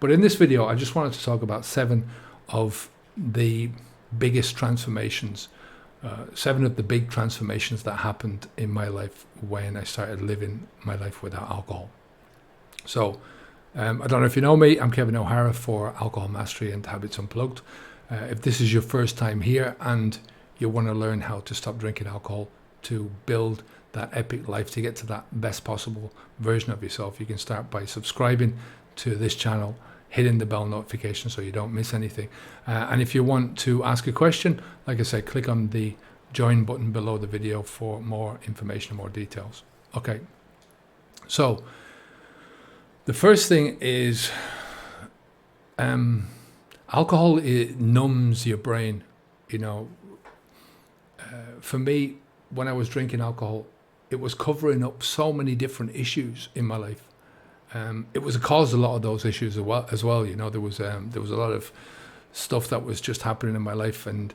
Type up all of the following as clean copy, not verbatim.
But in this video, I just wanted to talk about 7 of the biggest transformations, 7 of the big transformations that happened in my life when I started living my life without alcohol. So I don't know if you know me, I'm Kevin O'Hara for Alcohol Mastery and Habits Unplugged. If this is your first time here and you want to learn how to stop drinking alcohol to build that epic life, to get to that best possible version of yourself, you can start by subscribing to this channel, hitting the bell notification so you don't miss anything. And if you want to ask a question, like I said, click on the join button below the video for more information, more details. Okay, so the first thing is alcohol, it numbs your brain. You know, for me, when I was drinking alcohol, it was covering up so many different issues in my life. It was caused a lot of those issues as well. You know, there was a lot of stuff that was just happening in my life, and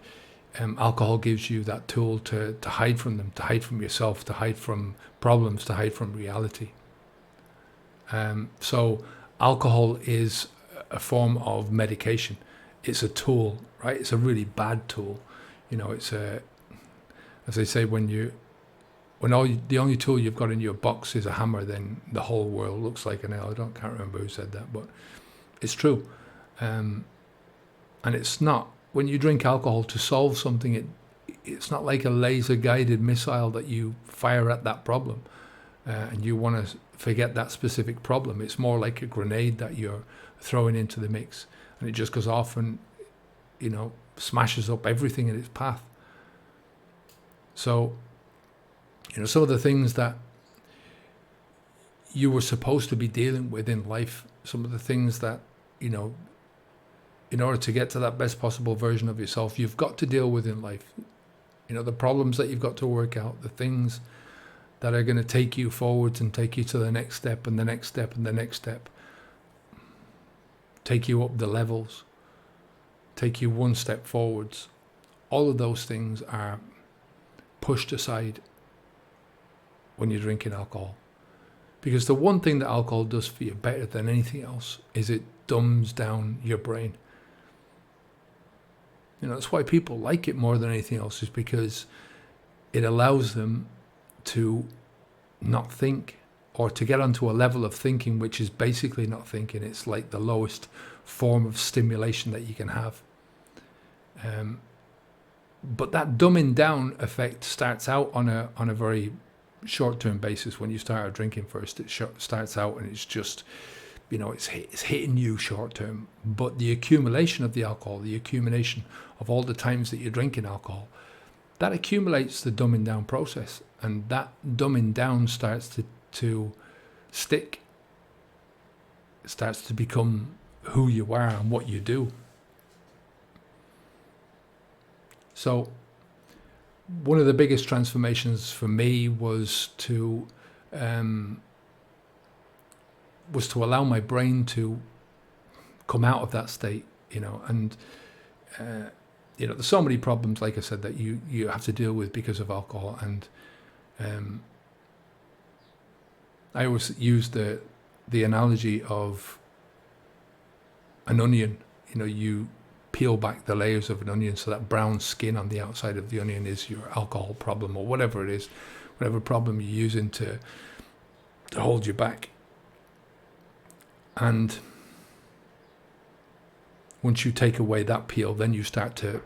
alcohol gives you that tool to hide from them, to hide from yourself, to hide from problems, to hide from reality. So alcohol is a form of medication. It's a tool, right? It's a really bad tool. You know, it's as they say, when the only tool you've got in your box is a hammer, then the whole world looks like a nail. Can't remember who said that, but it's true. And it's not, when you drink alcohol to solve something, it's not like a laser guided missile that you fire at that problem and you want to forget that specific problem. It's more like a grenade that you're throwing into the mix, and it just goes off and, you know, smashes up everything in its path. So, you know, some of the things that you were supposed to be dealing with in life, some of the things that, you know, in order to get to that best possible version of yourself, you've got to deal with in life. You know, the problems that you've got to work out, the things that are going to take you forwards and take you to the next step and the next step and the next step. Take you up the levels, take you one step forwards. All of those things are pushed aside when you're drinking alcohol. Because the one thing that alcohol does for you better than anything else is it dumbs down your brain. You know, that's why people like it more than anything else, is because it allows them to not think, or to get onto a level of thinking which is basically not thinking. It's like the lowest form of stimulation that you can have. But that dumbing down effect starts out on a very short-term basis. When you start drinking first, it starts out and it's just, you know, it's hitting you short-term. But the accumulation of the alcohol, the accumulation of all the times that you're drinking alcohol, that accumulates the dumbing down process, and that dumbing down starts to stick. It starts to become who you are and what you do. So one of the biggest transformations for me was to allow my brain to come out of that state, you know, and you know, there's so many problems, like I said, that you have to deal with because of alcohol. And I always use the analogy of an onion. You know, you peel back the layers of an onion, so that brown skin on the outside of the onion is your alcohol problem, or whatever it is, whatever problem you're using to hold you back. And once you take away that peel, then you start to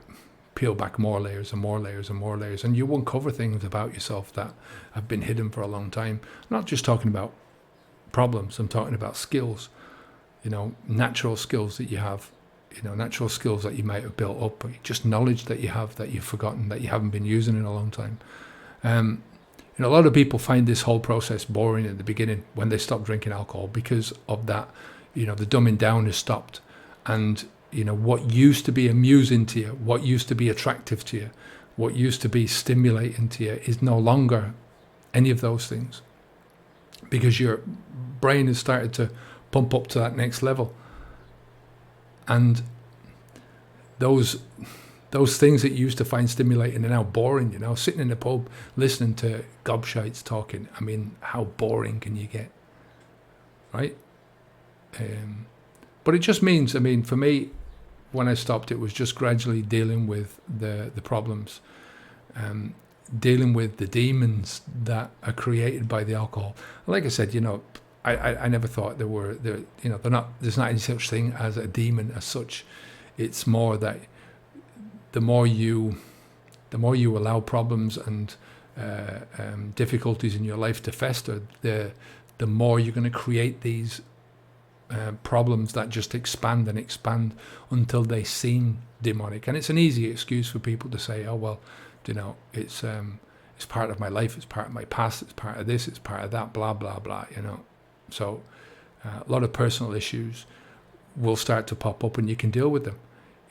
peel back more layers and more layers and more layers, and you uncover things about yourself that have been hidden for a long time. I'm not just talking about problems, I'm talking about skills, you know, natural skills that you have, you know, natural skills that you might have built up, or just knowledge that you have that you've forgotten, that you haven't been using in a long time. You know, a lot of people find this whole process boring at the beginning when they stop drinking alcohol, because of that, you know, the dumbing down is stopped. And, you know, what used to be amusing to you, what used to be attractive to you, what used to be stimulating to you is no longer any of those things, because your brain has started to pump up to that next level. And those things that you used to find stimulating are now boring. You know, sitting in the pub listening to gobshites talking, I mean, how boring can you get, right? But it just means, I mean, for me, when I stopped, it was just gradually dealing with the problems, dealing with the demons that are created by the alcohol. Like I said, I never thought there's not any such thing as a demon as such. It's more that the more you allow problems and difficulties in your life to fester, the more you're going to create these problems that just expand and expand until they seem demonic. And it's an easy excuse for people to say, oh well, it's part of my life, it's part of my past, it's part of this, it's part of that, blah blah blah. So a lot of personal issues will start to pop up, and you can deal with them.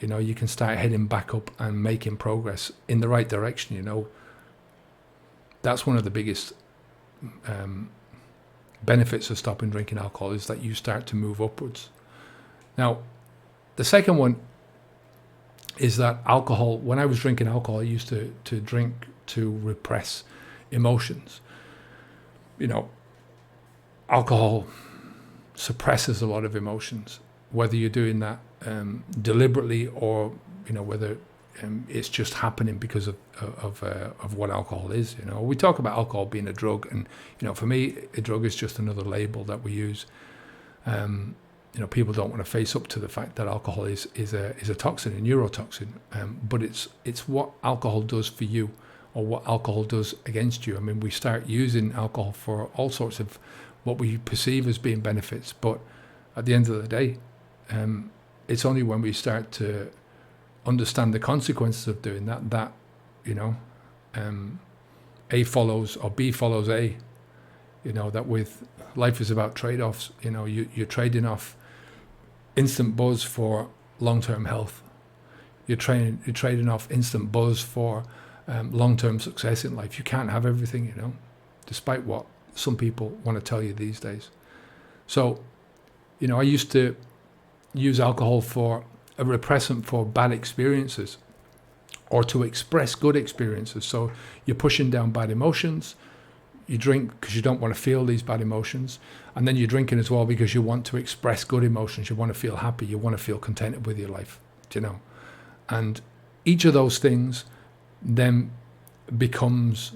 You can start heading back up and making progress in the right direction. That's one of the biggest benefits of stopping drinking alcohol, is that you start to move upwards. Now, the second one is that alcohol, when I was drinking alcohol, I used to drink to repress emotions. Alcohol suppresses a lot of emotions, whether you're doing that deliberately or whether it's just happening because of what alcohol is. We talk about alcohol being a drug, and for me, a drug is just another label that we use. People don't want to face up to the fact that alcohol is a toxin, a neurotoxin, but it's what alcohol does for you, or what alcohol does against you. I mean, we start using alcohol for all sorts of what we perceive as being benefits, but at the end of the day, it's only when we start to understand the consequences of doing that A follows, or B follows A. That with life is about trade-offs. You're trading off instant buzz for long-term health. You're trading off instant buzz for long-term success in life. You can't have everything, despite what some people want to tell you these days. So, I used to use alcohol for a repressant for bad experiences, or to express good experiences. So you're pushing down bad emotions. You drink because you don't want to feel these bad emotions, and then you're drinking as well because you want to express good emotions. You want to feel happy. You want to feel contented with your life. And each of those things then becomes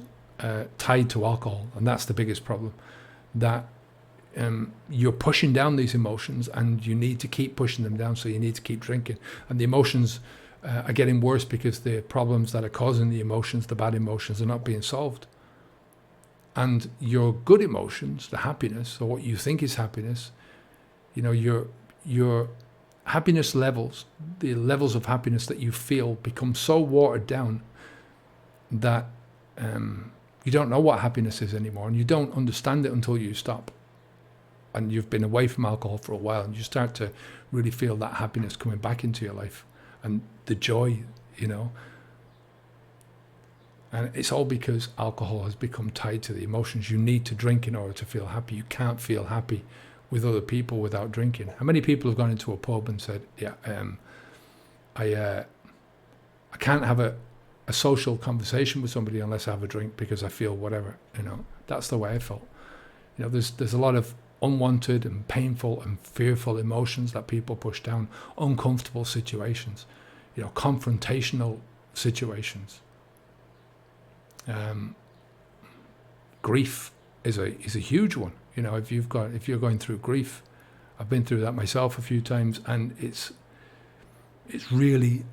tied to alcohol, and that's the biggest problem. That you're pushing down these emotions, and you need to keep pushing them down, so you need to keep drinking. And the emotions are getting worse because the problems that are causing the emotions, the bad emotions, are not being solved. And your good emotions, the happiness, or what you think is happiness, your happiness levels, the levels of happiness that you feel, become so watered down that you don't know what happiness is anymore, and you don't understand it until you stop. And you've been away from alcohol for a while, and you start to really feel that happiness coming back into your life, and the joy, And it's all because alcohol has become tied to the emotions. You need to drink in order to feel happy. You can't feel happy with other people without drinking. How many people have gone into a pub and said, I can't have a social conversation with somebody unless I have a drink because I feel whatever, That's the way I felt. There's a lot of unwanted and painful and fearful emotions that people push down, uncomfortable situations, confrontational situations. Grief is a huge one. If you're going through grief, I've been through that myself a few times, and it's really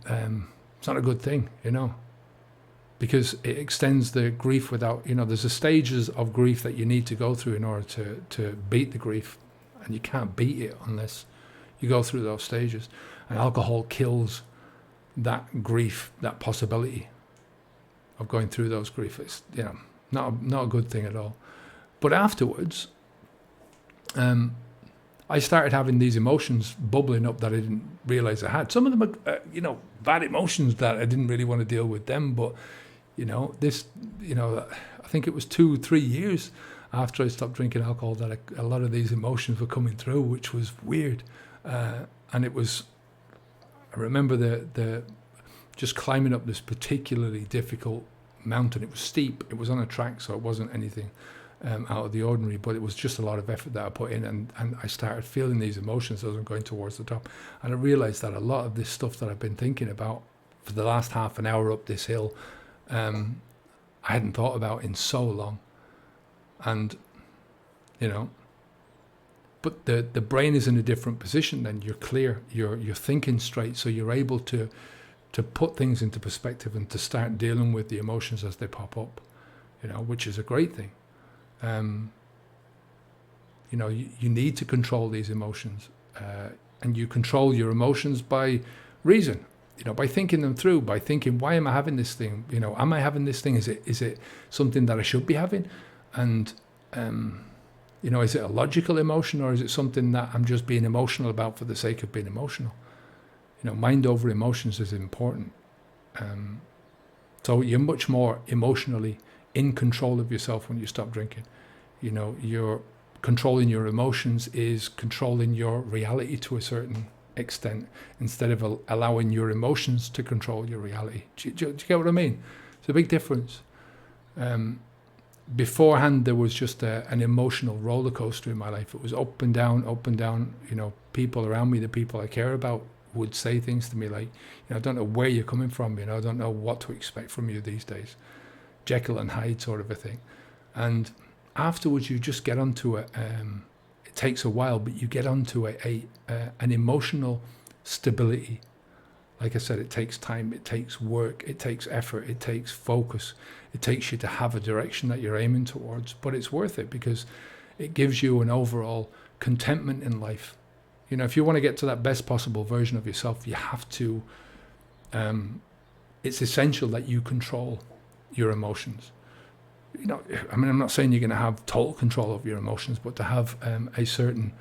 it's not a good thing, because it extends the grief without, there's the stages of grief that you need to go through in order to beat the grief, and you can't beat it unless you go through those stages. And alcohol kills that grief, that possibility of going through those grief. It's not a good thing at all. But afterwards, I started having these emotions bubbling up that I didn't realize I had. Some of them are, bad emotions that I didn't really want to deal with them. But, I think it was 2-3 years after I stopped drinking alcohol that a lot of these emotions were coming through, which was weird. And it was, I remember the just climbing up this particularly difficult mountain. It was steep. It was on a track, so it wasn't anything out of the ordinary, but it was just a lot of effort that I put in, and I started feeling these emotions as I'm going towards the top. And I realized that a lot of this stuff that I've been thinking about for the last half an hour up this hill, I hadn't thought about in so long. And, but the brain is in a different position then. You're clear, you're thinking straight, so you're able to put things into perspective and to start dealing with the emotions as they pop up, which is a great thing. You need to control these emotions, and you control your emotions by reason, by thinking them through, by thinking, why am I having this thing? Am I having this thing? Is it something that I should be having? And, is it a logical emotion, or is it something that I'm just being emotional about for the sake of being emotional? Mind over emotions is important. So you're much more emotionally in control of yourself when you stop drinking. You're controlling your emotions is controlling your reality to a certain extent, instead of allowing your emotions to control your reality. Do you get what I mean? It's a big difference. Beforehand, there was just an emotional roller coaster in my life. It was up and down, up and down. People around me, the people I care about, would say things to me like, I don't know where you're coming from. I don't know what to expect from you these days. Jekyll and Hyde sort of a thing. And afterwards, you just get onto it takes a while, but you get onto an emotional stability. Like I said, it takes time, it takes work, it takes effort, it takes focus. It takes you to have a direction that you're aiming towards, but it's worth it because it gives you an overall contentment in life. If you want to get to that best possible version of yourself, you have to, it's essential that you control your emotions. I'm not saying you're going to have total control of your emotions, but to have a certain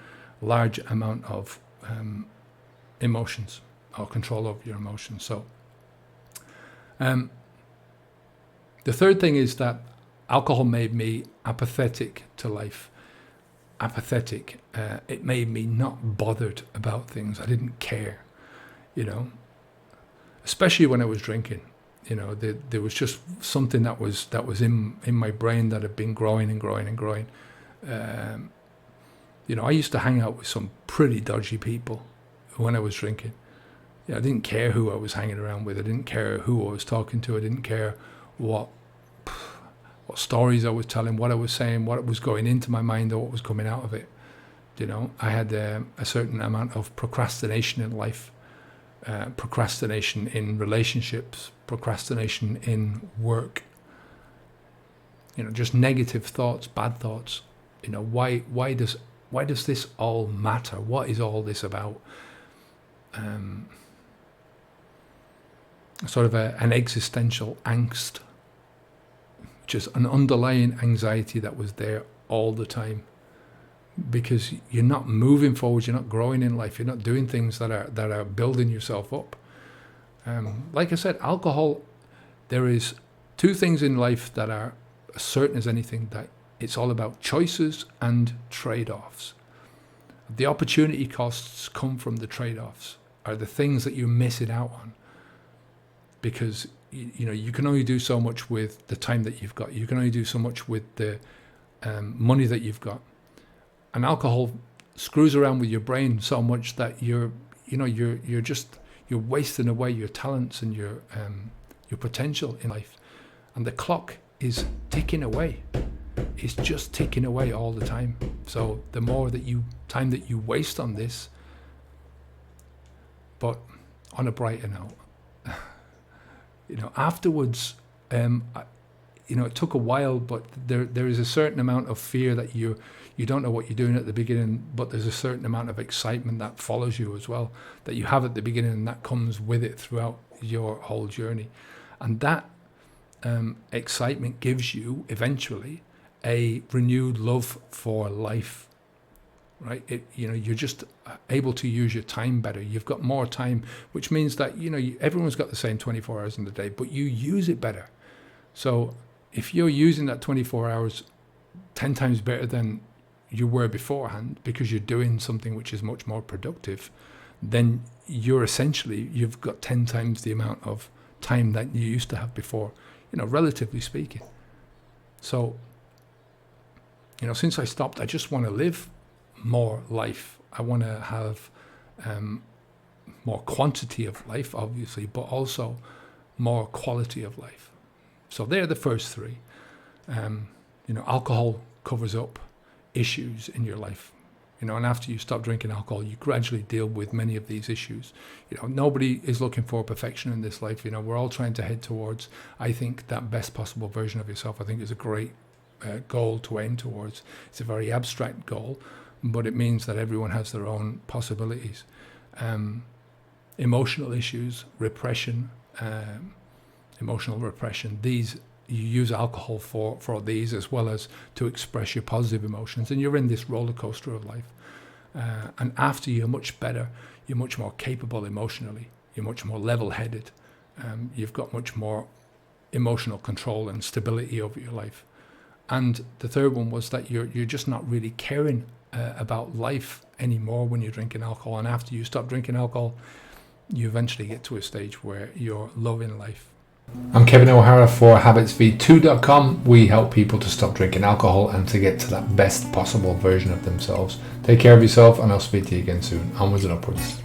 large amount of emotions or control over your emotions. So the third thing is that alcohol made me apathetic to life. Apathetic. It made me not bothered about things. I didn't care, especially when I was drinking. There was just something that was in my brain that had been growing and growing and growing. I used to hang out with some pretty dodgy people when I was drinking. I didn't care who I was hanging around with. I didn't care who I was talking to. I didn't care what stories I was telling, what I was saying, what was going into my mind or what was coming out of it. I had a certain amount of procrastination in life. Procrastination in relationships, procrastination in work, just negative thoughts, bad thoughts. Why does this all matter? What is all this about? Sort of an existential angst, just an underlying anxiety that was there all the time. Because you're not moving forward, you're not growing in life, you're not doing things that are building yourself up. Like I said, alcohol, there is two things in life that are as certain as anything, that it's all about choices and trade-offs. The opportunity costs come from the trade-offs, are the things that you're missing out on. Because you can only do so much with the time that you've got. You can only do so much with the money that you've got. And alcohol screws around with your brain so much that you're wasting away your talents and your potential in life. And the clock is ticking away. It's just ticking away all the time. So the more time that you waste on this, but on a brighter note, afterwards, it took a while, but there is a certain amount of fear that you don't know what you're doing at the beginning, but there's a certain amount of excitement that follows you as well, that you have at the beginning, and that comes with it throughout your whole journey. And that excitement gives you eventually a renewed love for life, right? You're just able to use your time better. You've got more time, which means that, everyone's got the same 24 hours in the day, but you use it better. So if you're using that 24 hours 10 times better than you were beforehand, because you're doing something which is much more productive, then you've got 10 times the amount of time that you used to have before, relatively speaking. So since I stopped, I just want to live more life. I want to have more quantity of life, obviously, but also more quality of life. So they're the first three. Alcohol covers up issues in your life. And after you stop drinking alcohol, you gradually deal with many of these issues. Nobody is looking for perfection in this life. We're all trying to head towards, I think, that best possible version of yourself. I think is a great goal to aim towards. It's a very abstract goal, but it means that everyone has their own possibilities. Emotional issues, repression, emotional repression, these you use alcohol for these, as well as to express your positive emotions, and you're in this roller coaster of life. And after you're much better, you're much more capable emotionally, you're much more level-headed, you've got much more emotional control and stability over your life. And the third one was that you're just not really caring about life anymore when you're drinking alcohol. And after you stop drinking alcohol, you eventually get to a stage where you're loving life. I'm Kevin O'Hara for habitsv2.com. We help people to stop drinking alcohol and to get to that best possible version of themselves. Take care of yourself, and I'll speak to you again soon. Onwards and upwards.